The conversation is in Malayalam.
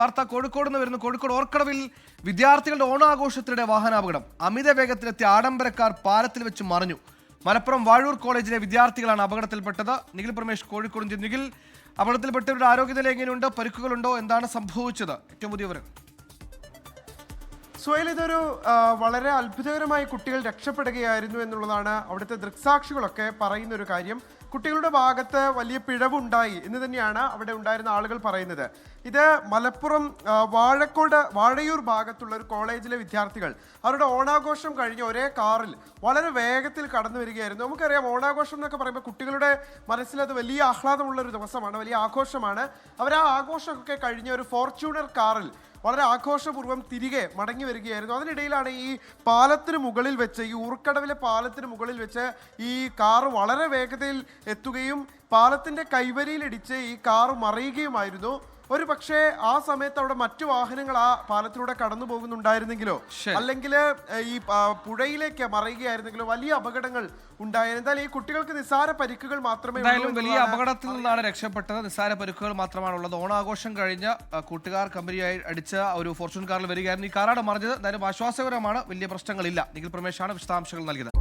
വാർത്ത കോഴിക്കോട് നിന്ന് വരുന്നു. കോഴിക്കോട് ഓർക്കടവിൽ വിദ്യാർത്ഥികളുടെ ഓണാഘോഷത്തിനിടെ വാഹനാപകടം. അമിത വേഗത്തിലെത്തിയ ആഡംബരക്കാർ പാലത്തിൽ വെച്ച് മറിഞ്ഞു. മലപ്പുറം വാഴൂർ കോളേജിലെ വിദ്യാർത്ഥികളാണ് അപകടത്തിൽപ്പെട്ടത്. നിഖിൽ പ്രമേഷ് കോഴിക്കോട്. നിഖിൽ, അപകടത്തിൽപ്പെട്ടവരുടെ ആരോഗ്യനില എങ്ങനെയുണ്ട്? പരിക്കുകളുണ്ടോ? എന്താണ് സംഭവിച്ചത്? ഏറ്റവും പുതിയ വിവരം. സ്വയം ഇതൊരു വളരെ അത്ഭുതകരമായി കുട്ടികൾ രക്ഷപ്പെടുകയായിരുന്നു എന്നുള്ളതാണ് അവിടുത്തെ ദൃക്സാക്ഷികളൊക്കെ പറയുന്ന ഒരു കാര്യം. കുട്ടികളുടെ ഭാഗത്ത് വലിയ പിഴവുണ്ടായി എന്ന് തന്നെയാണ് അവിടെ ഉണ്ടായിരുന്ന ആളുകൾ പറയുന്നത്. ഇത് മലപ്പുറം വാഴയൂർ ഭാഗത്തുള്ള ഒരു കോളേജിലെ വിദ്യാർത്ഥികൾ അവരുടെ ഓണാഘോഷം കഴിഞ്ഞ് ഒരേ കാറിൽ വളരെ വേഗത്തിൽ കടന്നു വരികയായിരുന്നു. നമുക്കറിയാം, ഓണാഘോഷം എന്നൊക്കെ പറയുമ്പോൾ കുട്ടികളുടെ മനസ്സിൽ അത് വലിയ ആഹ്ലാദമുള്ള ഒരു ദിവസമാണ്, വലിയ ആഘോഷമാണ്. അവർ ആ ആഘോഷമൊക്കെ കഴിഞ്ഞ് ഒരു ഫോർച്യൂണർ കാറിൽ വളരെ ആഘോഷപൂർവ്വം തിരികെ മടങ്ങി വരികയായിരുന്നു. അതിനിടയിലാണ് ഈ പാലത്തിന് മുകളിൽ വെച്ച്, ഈ ഊർക്കടവിലെ പാലത്തിന് മുകളിൽ വെച്ച് ഈ കാറ് വളരെ വേഗതയിൽ എത്തുകയും പാലത്തിന്റെ കൈവരിയിലിടിച്ച് ഈ കാറ് മറിയുകയുമായിരുന്നു. ഒരു പക്ഷേ ആ സമയത്ത് അവിടെ മറ്റു വാഹനങ്ങൾ ആ പാലത്തിലൂടെ കടന്നു പോകുന്നുണ്ടായിരുന്നെങ്കിലോ, അല്ലെങ്കിൽ ഈ പുഴയിലേക്ക് മറിയുകയായിരുന്നെങ്കിലോ വലിയ അപകടങ്ങൾ ഉണ്ടായിരുന്നു. എന്തായാലും ഈ കുട്ടികൾക്ക് നിസ്സാര പരിക്കുകൾ മാത്രമേ, വലിയ അപകടത്തിൽ നിന്നാണ് രക്ഷപ്പെട്ടത്. നിസ്സാര പരിക്കുകൾ മാത്രമാണുള്ളത്. ഓണാഘോഷം കഴിഞ്ഞ് കൂട്ടുകാർ കമ്പനിയായി അടിച്ച ഒരു ഫോർച്യൂൺ കാറിൽ വരികയായിരുന്നു. ഈ കാറാണ് മറിഞ്ഞത്. എന്തായാലും ആശ്വാസകരമാണ്, വലിയ പ്രശ്നങ്ങളില്ല. നിഖിൽ പ്രമേഷാണ് വിശദാംശങ്ങൾ നൽകിയത്.